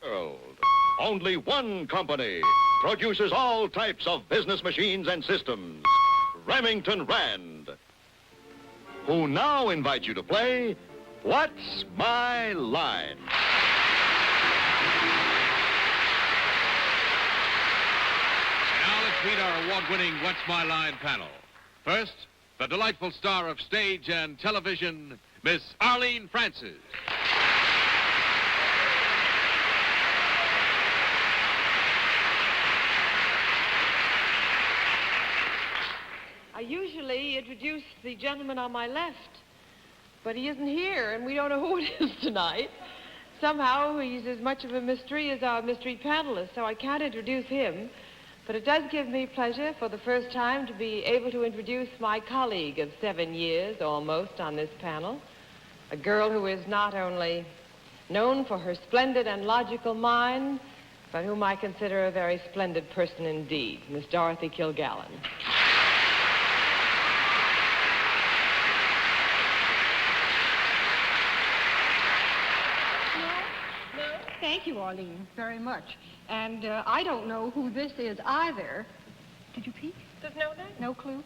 world. Only one company produces all types of business machines and systems. Remington Rand, who now invite you to play What's My Line? Now let's meet our award-winning What's My Line panel. First, the delightful star of stage and television, Miss Arlene Francis. I usually introduce the gentleman on my left, but he isn't here, and we don't know who it is tonight. Somehow, he's as much of a mystery as our mystery panelist, so I can't introduce him. But it does give me pleasure for the first time to be able to introduce my colleague of 7 years, almost, on this panel. A girl who is not only known for her splendid and logical mind, but whom I consider a very splendid person indeed, Miss Dorothy Kilgallen. Thank you, Arlene, very much. And I don't know who this is either. Did you peek? There's no name? No clue?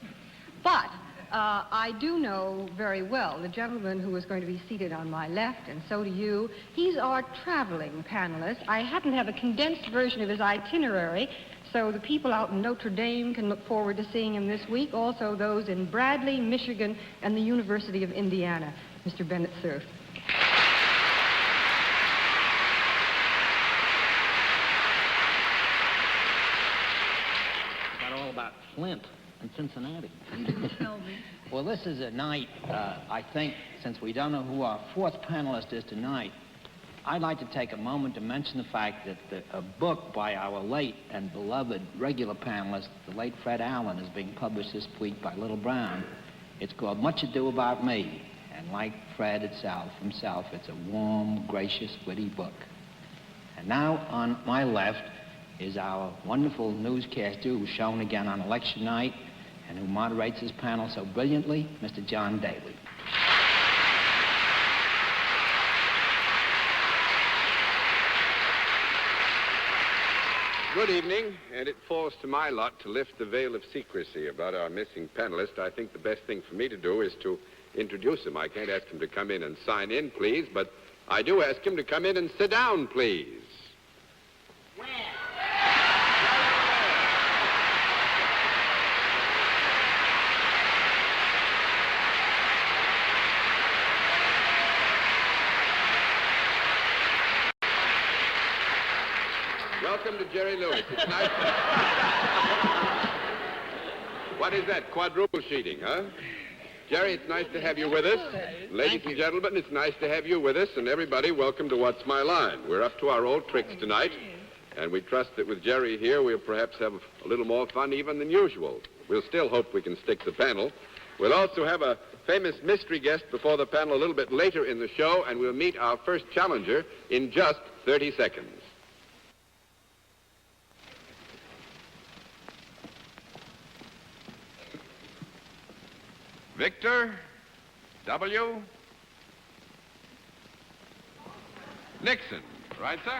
But I do know very well the gentleman who is going to be seated on my left, and so do you. He's our traveling panelist. I happen to have a condensed version of his itinerary, so the people out in Notre Dame can look forward to seeing him this week. Also those in Bradley, Michigan, and the University of Indiana. Mr. Bennett Cerf. About Flint and Cincinnati. You didn't tell me. Well, this is a night, I think, since we don't know who our fourth panelist is tonight, I'd like to take a moment to mention the fact that a book by our late and beloved regular panelist, the late Fred Allen, is being published this week by Little Brown. It's called Much Ado About Me, and like Fred himself, it's a warm, gracious, witty book. And now, on my left, is our wonderful newscaster who's shown again on election night and who moderates his panel so brilliantly, Mr. John Daly. Good evening, and it falls to my lot to lift the veil of secrecy about our missing panelist. I think the best thing for me to do is to introduce him. I can't ask him to come in and sign in, please, but I do ask him to come in and sit down, please. Where? Welcome to Jerry Lewis. It's nice to... What is that, quadruple sheeting, huh? Jerry, it's nice to have you with us. Ladies and gentlemen, it's nice to have you with us. And everybody, welcome to What's My Line. We're up to our old tricks tonight. And we trust that with Jerry here, we'll perhaps have a little more fun even than usual. We'll still hope we can stick the panel. We'll also have a famous mystery guest before the panel a little bit later in the show, and we'll meet our first challenger in just 30 seconds. Victor W. Nixon. Right, sir?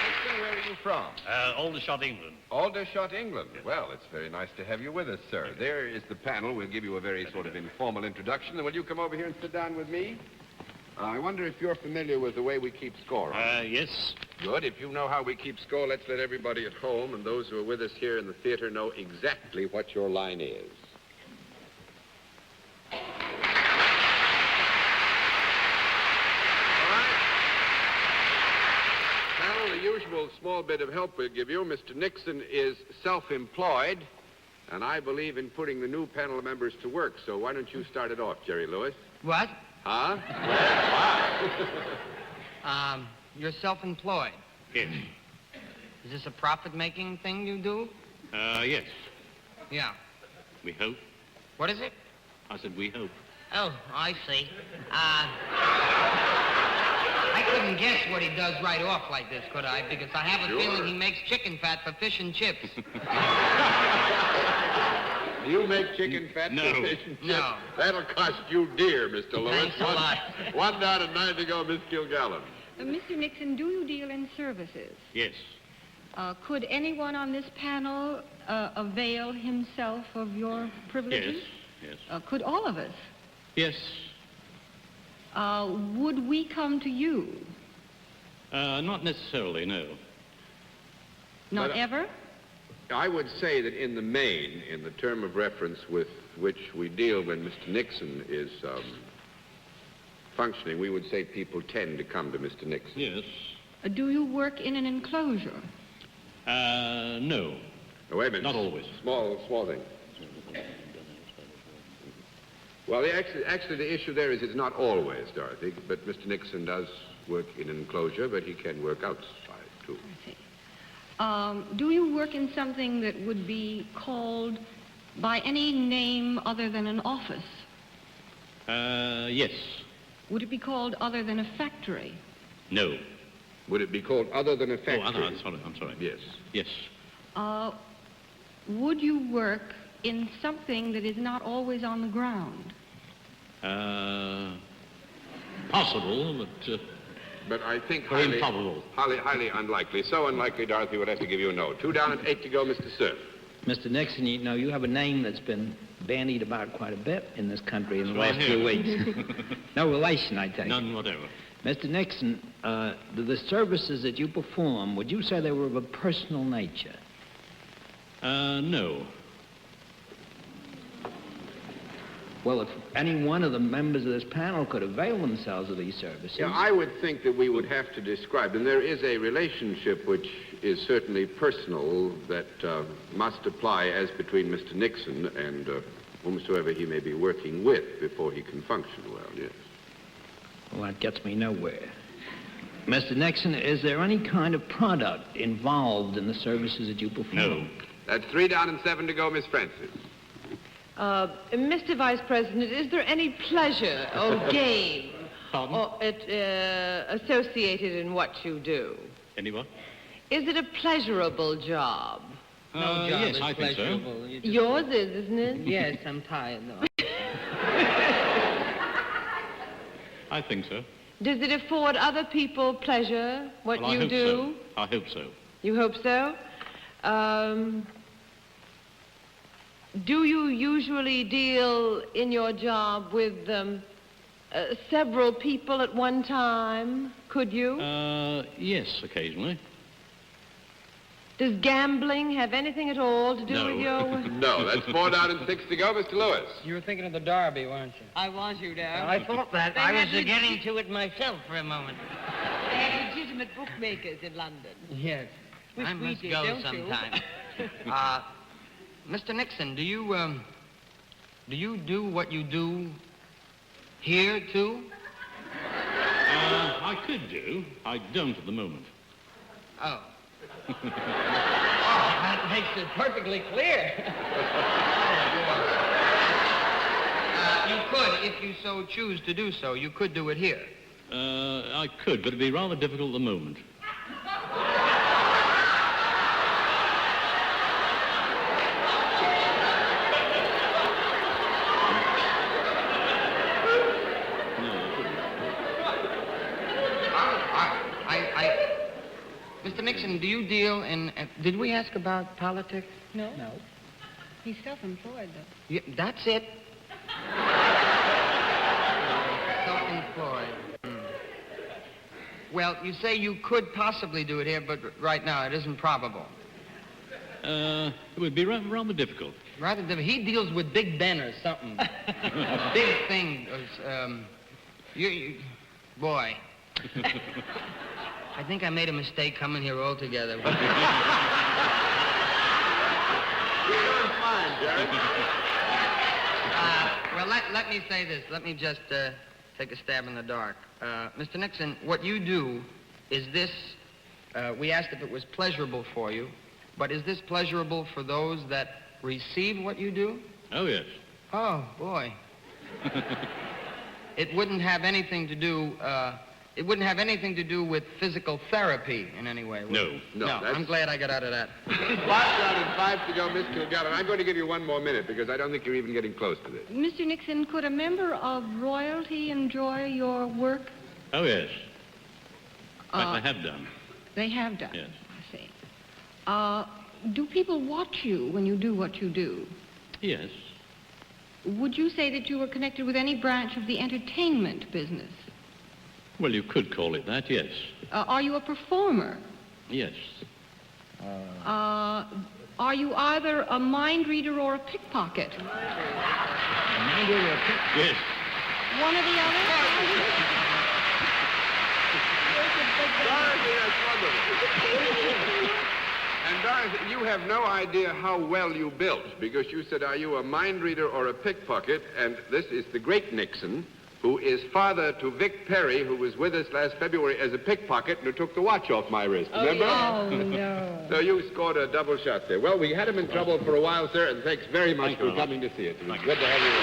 Nixon, where are you from? Aldershot, England. Aldershot, England. Well, it's very nice to have you with us, sir. There is the panel. We'll give you a very sort of informal introduction. And will you come over here and sit down with me? I wonder if you're familiar with the way we keep score. Yes. Good. If you know how we keep score, let's let everybody at home and those who are with us here in the theater know exactly what your line is. All right. Panel, the usual small bit of help we'll give you. Mr. Nixon is self-employed, and I believe in putting the new panel members to work. So why don't you start it off, Jerry Lewis? What? Huh? Wow. You're self-employed. Yes. Is this a profit-making thing you do? Yes. Yeah. We hope. What is it? I said we hope. Oh, I see. I couldn't guess what he does right off like this, could I? Because I have a feeling he makes chicken fat for fish and chips. Do you make chicken fat No. sufficient? No. That'll cost you dear, Mr. Lewis. Thanks a lot. One down and 9 to go, Miss Kilgallen. Mr. Nixon, do you deal in services? Yes. Could anyone on this panel avail himself of your privileges? Yes. Could all of us? Yes. Would we come to you? Not necessarily, no. Not But, ever? I would say that in the main, in the term of reference with which we deal when Mr. Nixon is functioning, we would say people tend to come to Mr. Nixon. Yes. Do you work in an enclosure? No. Oh, wait a minute. Not always. Small thing. Well, actually, the issue there is it's not always, Dorothy, but Mr. Nixon does work in an enclosure, but he can work outside, too. I see. Do you work in something that would be called by any name other than an office? Yes. Would it be called other than a factory? No. Would it be called other than a factory? Oh, other, I'm sorry. Yes. Yes. Would you work in something that is not always on the ground? Possible, But I think but improbable. highly unlikely. So unlikely, Dorothy would have to give you a no. 2 down and 8 to go, Mr. Cerf. Mr. Nixon, you know, you have a name that's been bandied about quite a bit in this country in the last Right few here. weeks. No relation, I take it. None whatever. Mr. Nixon, the services that you perform, would you say they were of a personal nature? No. Well, if any one of the members of this panel could avail themselves of these services... Yeah, I would think that we would have to describe, and there is a relationship which is certainly personal that must apply as between Mr. Nixon and whomsoever he may be working with before he can function well, yes. Well, that gets me nowhere. Mr. Nixon, is there any kind of product involved in the services that you perform? No. That's 3 down and 7 to go, Miss Francis. Mr. Vice President, is there any pleasure or gain associated in what you do? Any what? Is it a pleasurable job? No job yes, is I think so. pleasurable. You just- Yours is, isn't it? Yes, I'm tired, though. I think so. Does it afford other people pleasure, what Well, you I hope do? so. I hope so. You hope so? Do you usually deal in your job with several people at one time? Could you? Yes, occasionally. Does gambling have anything at all to do No. with your... No, that's 4 down and 6 to go, Mr. Lewis. You were thinking of the Derby, weren't you? I was, you know. I thought that. They I had was getting to it myself for a moment. They have legitimate bookmakers in London. Yes. Which I we must did, go don't you? sometime. Mr. Nixon, do you do what you do here, too? I could do. I don't at the moment. Oh. Oh, that makes it perfectly clear. You could, if you so choose to do so, you could do it here. I could, but it'd be rather difficult at the moment. Mr. Nixon, do you deal in... did we ask about politics? No. No. He's self-employed, though. Yeah, that's it. Self-employed. Well, you say you could possibly do it here, but right now it isn't probable. It would be rather difficult. Rather than... He deals with Big Ben or something. A big thing. Boy. I think I made a mistake coming here altogether. You're doing fine, Jerry. Well, let me say this. Let me just take a stab in the dark. Mr. Nixon, what you do is this. We asked if it was pleasurable for you, but is this pleasurable for those that receive what you do? Oh, yes. Oh, boy. It wouldn't have anything to do... It wouldn't have anything to do with physical therapy in any way, would No. it? No, No, that's- I'm glad I got out of that. 5 down and 5 to go, Miss Kilgallen. I'm going to give you one more minute because I don't think you're even getting close to this. Mr. Nixon, could a member of royalty enjoy your work? Oh, yes. I have done. They have done. Yes. I see. Do people watch you when you do what you do? Yes. Would you say that you were connected with any branch of the entertainment business? Well, you could call it that, yes. Are you a performer? Yes. Are you either a mind reader or a pickpocket? Yes. One or the other? Dorothy, that's wonderful. And Dorothy, you have no idea how well you built because you said, are you a mind reader or a pickpocket? And this is the great Nixon, who is father to Vic Perry, who was with us last February as a pickpocket and who took the watch off my wrist. Remember? Oh, no. So you scored a double shot there. Well, we had him in trouble for a while, sir, and thanks very much Thank for you. coming to see us. It was good to have you with us.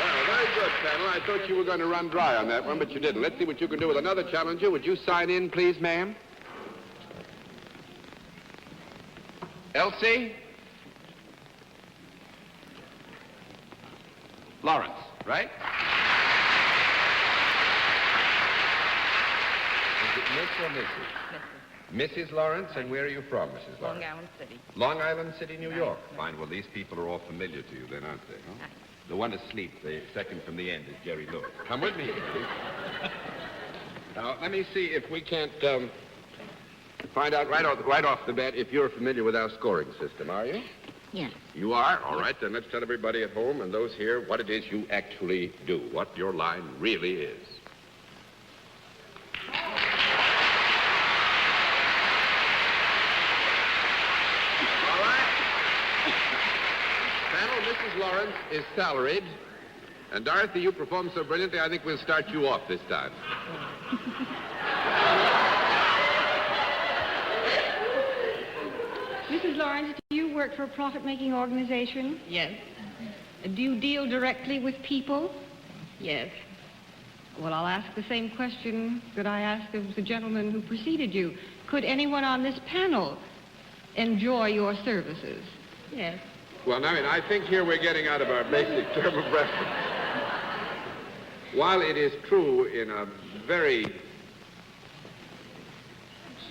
Well, very good, panel. I thought you were going to run dry on that one, but you didn't. Let's see what you can do with another challenger. Would you sign in, please, ma'am? Elsie Lawrence, right? Is it Miss or Mrs.? Mrs. Lawrence, and where are you from, Mrs. Lawrence? Long Island City. Long Island City, New York. Fine. Well, these people are all familiar to you then, aren't they? Huh? The one asleep, the second from the end, is Jerry Lewis. Come with me, please. Now, let me see if we can't find out right off the bat if you're familiar with our scoring system, are you? Yes. You are? All right, then let's tell everybody at home and those here what it is you actually do, what your line really is. All right. Panel, Mrs. Lawrence is salaried. And Dorothy, you performed so brilliantly, I think we'll start you off this time. Mrs. Lawrence, do you work for a profit-making organization? Yes. Do you deal directly with people? Yes. Well, I'll ask the same question that I asked of the gentleman who preceded you. Could anyone on this panel enjoy your services? Yes. Well, I mean, I think here we're getting out of our basic term of reference. While it is true in a very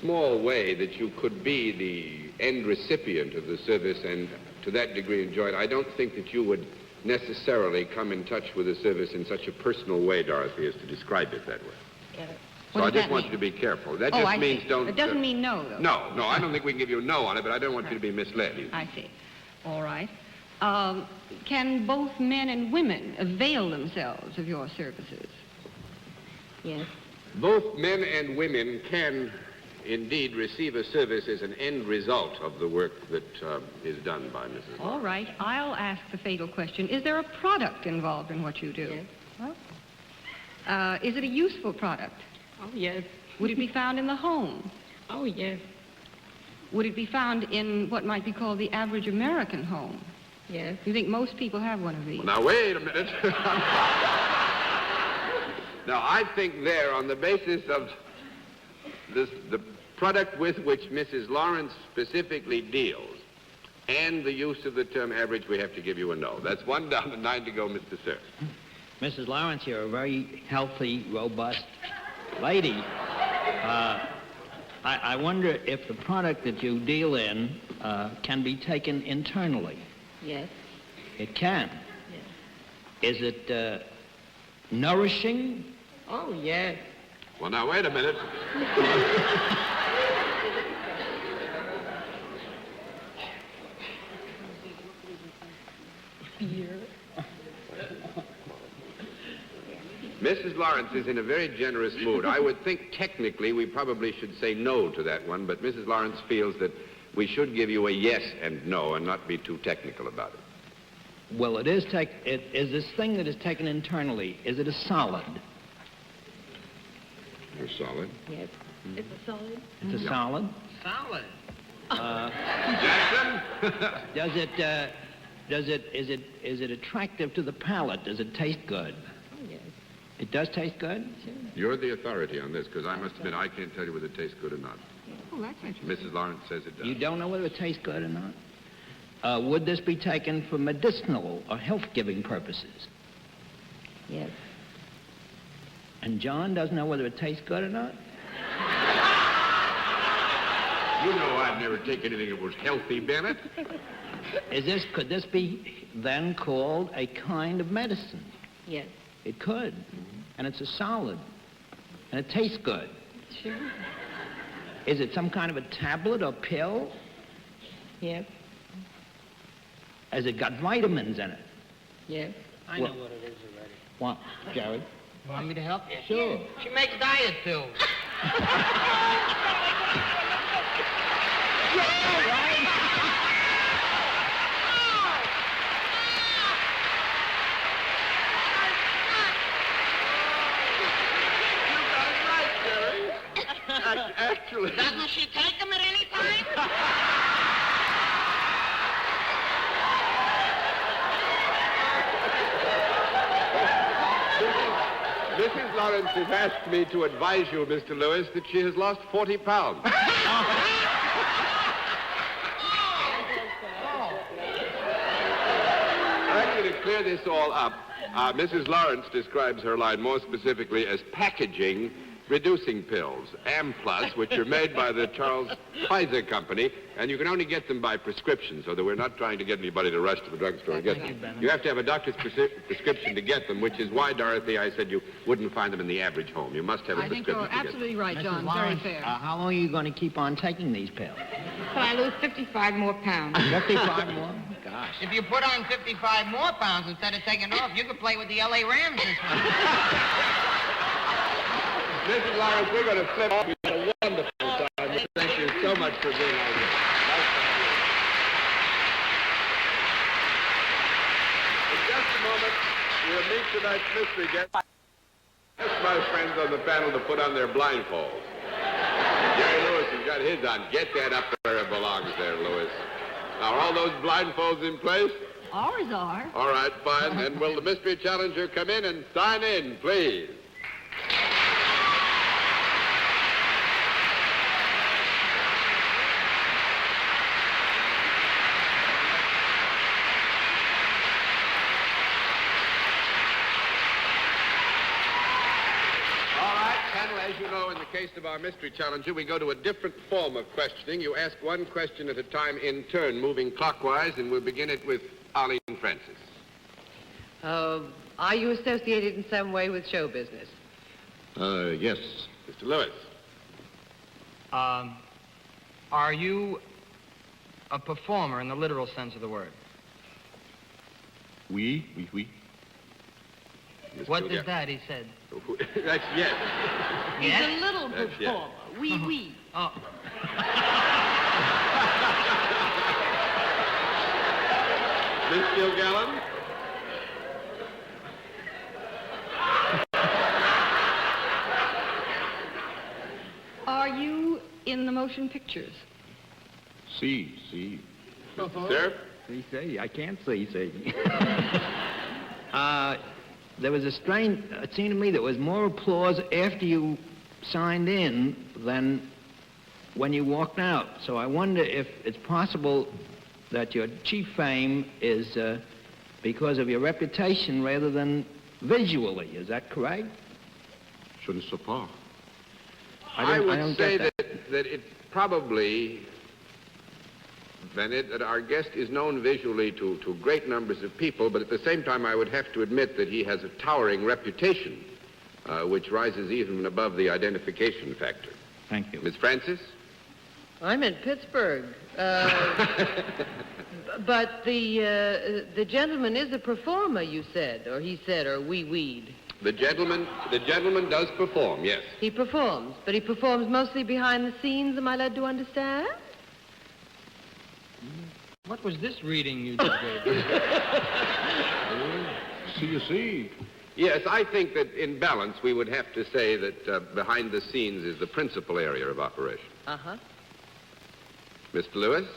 small way that you could be the end recipient of the service and to that degree enjoy it, I don't think that you would necessarily come in touch with the service in such a personal way, Dorothy, as to describe it that way. Yes. So I just want you to be careful. That just means don't... It doesn't mean no, though. No, I don't think we can give you a no on it, but I don't want you to be misled either. I see. All right. Can both men and women avail themselves of your services? Yes. Both men and women can indeed receive a service as an end result of the work that is done by Mrs. Lawrence. All right. I'll ask the fatal question. Is there a product involved in what you do? Yes. Well, is it a useful product? Oh, yes. Would it be found in the home? Oh, yes. Would it be found in what might be called the average American home? Yes. You think most people have one of these? Well, now, wait a minute. Now, I think there, on the basis of the product with which Mrs. Lawrence specifically deals and the use of the term average, we have to give you a no. That's 1 down and 9 to go, Mr. Cerf. Mrs. Lawrence, you're a very healthy, robust lady. I wonder if the product that you deal in can be taken internally. Yes. It can. Yes. Is it nourishing? Oh, yes. Well, now, wait a minute. Mrs. Lawrence is in a very generous mood. I would think technically we probably should say no to that one, but Mrs. Lawrence feels that we should give you a yes and no and not be too technical about it. Well, is this thing that is taken internally, is it a solid? You're solid. Yes. It's a solid. It's a solid? Solid. Jackson? Does it is it attractive to the palate? Does it taste good? Oh, yes. It does taste good? Sure. You're the authority on this, because I must admit I can't tell you whether it tastes good or not. Oh, that's interesting. Mrs. Lawrence says it does. You don't know whether it tastes good or not? Would this be taken for medicinal or health-giving purposes? Yes. And John doesn't know whether it tastes good or not? You know I'd never take anything that was healthy, Bennett. Could this be then called a kind of medicine? Yes. It could. And it's a solid. And it tastes good. Sure. Is it some kind of a tablet or pill? Yes. Has it got vitamins in it? Yes. I know what it is already. What, Jared? Want me to help you? Sure. She makes diet pills. Actually... Doesn't she take them at any time? Mrs. Lawrence has asked me to advise you, Mr. Lewis, that she has lost 40 pounds. Actually, to clear this all up, Mrs. Lawrence describes her line more specifically as packaging reducing pills, Amplus, which are made by the Charles Pfizer Company, and you can only get them by prescription, so that we're not trying to get anybody to rush to the drugstore and get them. You have to have a doctor's prescription to get them, which is why, Dorothy, I said you wouldn't find them in the average home. You must have a I think prescription you're to get them. absolutely right, John. Mrs. Very Lawrence, fair. how long are you going to keep on taking these pills? Till I lose 55 more pounds. 55 more? Gosh. If you put on 55 more pounds instead of taking off, you could play with the L.A. Rams this week. Mrs. Lawrence, we're going to flip off. You had a wonderful time. Thank you so much for being on here. In just a moment, we'll meet tonight's mystery guest. Ask my friends on the panel to put on their blindfolds. Jerry Lewis has got his on. Get that up where it belongs there, Lewis. Now, are all those blindfolds in place? Ours are. All right, fine. Then will the mystery challenger come in and sign in, please? As you know, in the case of our mystery challenger, we go to a different form of questioning. You ask one question at a time in turn, moving clockwise, and we'll begin it with Arlene Francis. Are you associated in some way with show business? Yes. Mr. Lewis. Are you a performer in the literal sense of the word? Oui. What is that, he said? That's yes. He's Yes? a little That's performer. Oui. Oh. Miss Kilgallen? Are you in the motion pictures? See. Mr. Cerf? See, I can't see. There was a strange, it seemed to me there was more applause after you signed in than when you walked out. So I wonder if it's possible that your chief fame is because of your reputation rather than visually. Is that correct? Je ne sais pas. I I don't would say get that it probably, Bennett, that our guest is known visually to great numbers of people, but at the same time I would have to admit that he has a towering reputation, which rises even above the identification factor. Thank you. Miss Francis? I'm in Pittsburgh. But the gentleman is a performer, you said, or he said, or we weed. The gentleman does perform, yes. He performs, but he performs mostly behind the scenes, am I led to understand? What was this reading you just gave? See. Yes, I think that in balance we would have to say that behind the scenes is the principal area of operation. Uh-huh. Mr. Lewis?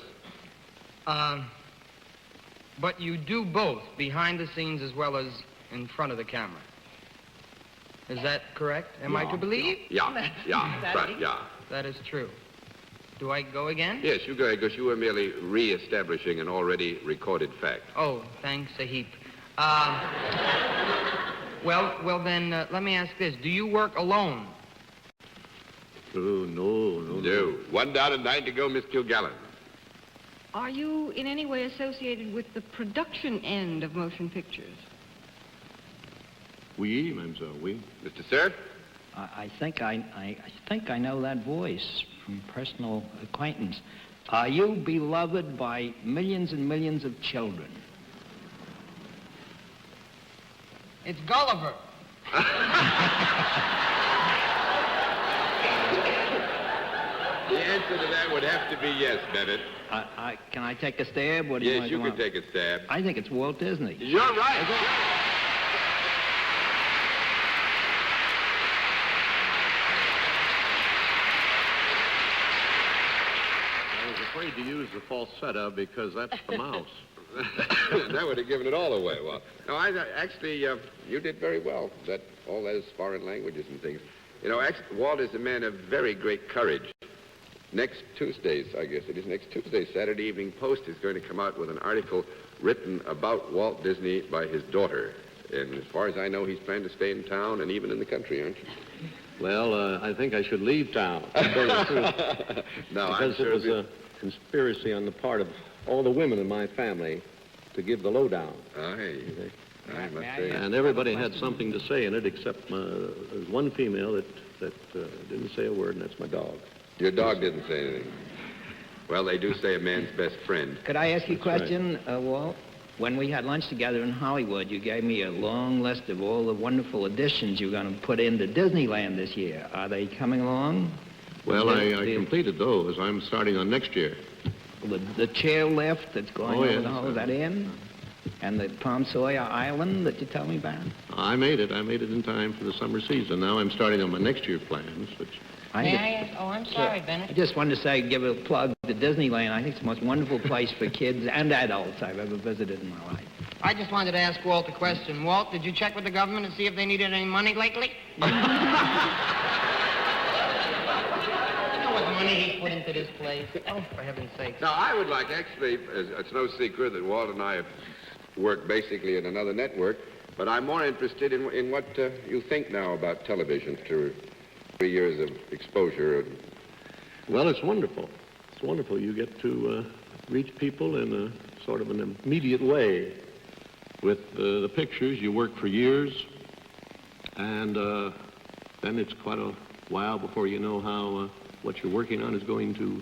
But you do both, behind the scenes as well as in front of the camera. Is that correct? Am I to believe? Yeah, right, yeah. That is true. Do I go again? Yes, you go ahead, because you were merely re-establishing an already recorded fact. Oh, thanks a heap. Well then, let me ask this. Do you work alone? No. One down and 9 to go, Miss Kilgallen. Are you in any way associated with the production end of motion pictures? Oui, mademoiselle, oui. Mr. Cerf? I think I know that voice from personal acquaintance. Are you beloved by millions and millions of children? It's Gulliver. The answer to that would have to be yes, Bennett. Can I take a stab? What do Yes, you come can up? take a stab. I think it's Walt Disney. You're right. I was afraid to use the falsetto because that's the mouse. That would have given it all away. Well, no, actually, you did very well. All those foreign languages and things. You know, Walt is a man of very great courage. Next Tuesday's, I guess it is next Tuesday, Saturday Evening Post is going to come out with an article written about Walt Disney by his daughter. And as far as I know, he's planning to stay in town and even in the country, aren't you? Well, I think I should leave town. To tell you the truth. No, because it was a conspiracy on the part of all the women in my family to give the lowdown. I must say. And everybody had something to say in it, except there's one female that didn't say a word, and that's my dog. Your dog didn't say anything. Well, they do say a man's best friend. Could I ask you a question, Walt? When we had lunch together in Hollywood, you gave me a long list of all the wonderful additions you're going to put into Disneyland this year. Are they coming along? Well, I completed those. I'm starting on next year. The chairlift that's going over yes. the whole, is that in? And the Tom Sawyer Island that you tell me about? I made it in time for the summer season. Now I'm starting on my next year plans, which... May I ask? Oh, I'm sorry, Bennett. I just wanted to say, give a plug to Disneyland. I think it's the most wonderful place for kids and adults I've ever visited in my life. I just wanted to ask Walt a question. Walt, did you check with the government and see if they needed any money lately? You know what money he put into this place? Oh, for heaven's sake. Now, I would like, actually, it's no secret that Walt and I have worked basically in another network, but I'm more interested in what you think now about television after 3 years of exposure. Well, it's wonderful. It's wonderful. You get to reach people in a sort of an immediate way. With the pictures, you work for years, and then it's quite a while before you know how what you're working on is going to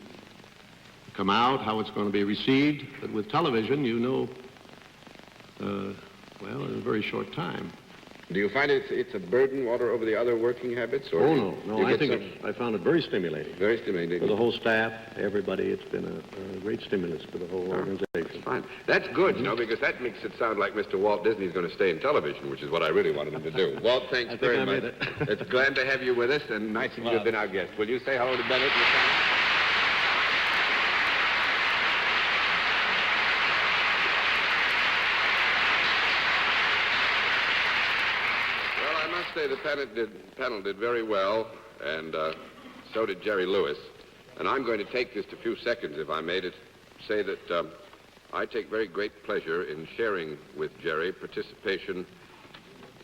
come out, how it's going to be received. But with television, you know, well, in a very short time. Do you find it's a burden, Walter, over the other working habits? Or Oh, no. I found it very stimulating. Very stimulating. For the whole staff, everybody, it's been a great stimulus for the whole organization. That's fine. That's good, you know, because that makes it sound like Mr. Walt Disney is going to stay in television, which is what I really wanted him to do. Walt, thanks very much. It's glad to have you with us, and nice of you to have been our guest. Will you say hello to Bennett? Say the panel did very well, and so did Jerry Lewis. And I'm going to take just a few seconds, if I may, to say that I take very great pleasure in sharing with Jerry participation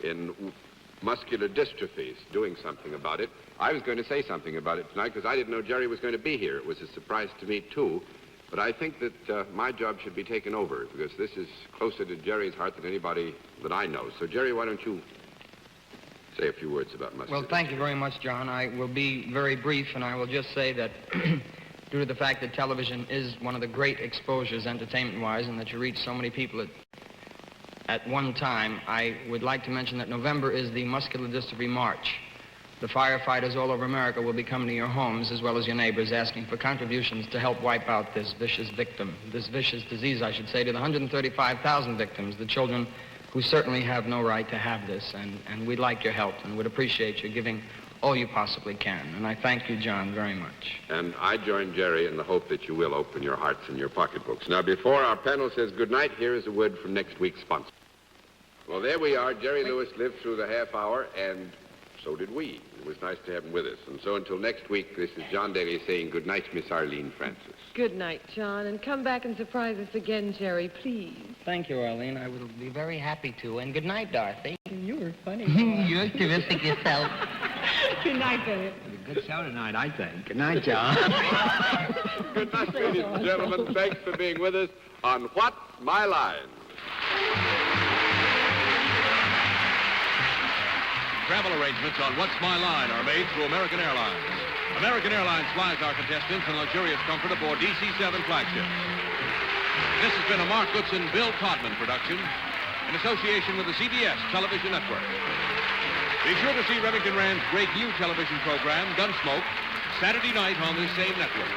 in muscular dystrophies, doing something about it. I was going to say something about it tonight because I didn't know Jerry was going to be here. It was a surprise to me, too. But I think that my job should be taken over because this is closer to Jerry's heart than anybody that I know. So, Jerry, why don't you say a few words about muscular. Well, thank you very much, John. I will be very brief, and I will just say that due to the fact that television is one of the great exposures entertainment-wise and that you reach so many people at one time, I would like to mention that November is the Muscular Dystrophy March. The firefighters all over America will be coming to your homes as well as your neighbors asking for contributions to help wipe out this vicious disease, I should say, to the 135,000 victims, the children who certainly have no right to have this, and we'd like your help and would appreciate you giving all you possibly can. And I thank you, John, very much. And I join Jerry in the hope that you will open your hearts and your pocketbooks. Now, before our panel says goodnight, here is a word from next week's sponsor. Well, there we are. Jerry Lewis lived through the half hour, and so did we. It was nice to have him with us. And so until next week, this is John Daly saying good night, Miss Arlene Francis. Good night, John, and come back and surprise us again, Jerry, please. Thank you, Arlene. I will be very happy to. And good night, Dorothy. You were funny. You're terrific yourself. Good night, Bennett. A good show tonight, I think. Good night, John. Good night, ladies and gentlemen. Thanks for being with us on What's My Line? Travel arrangements on What's My Line are made through American Airlines. American Airlines flies our contestants in luxurious comfort aboard DC-7 flagships. This has been a Mark Goodson, Bill Todman production in association with the CBS television network. Be sure to see Remington Rand's great new television program, Gunsmoke, Saturday night on this same network.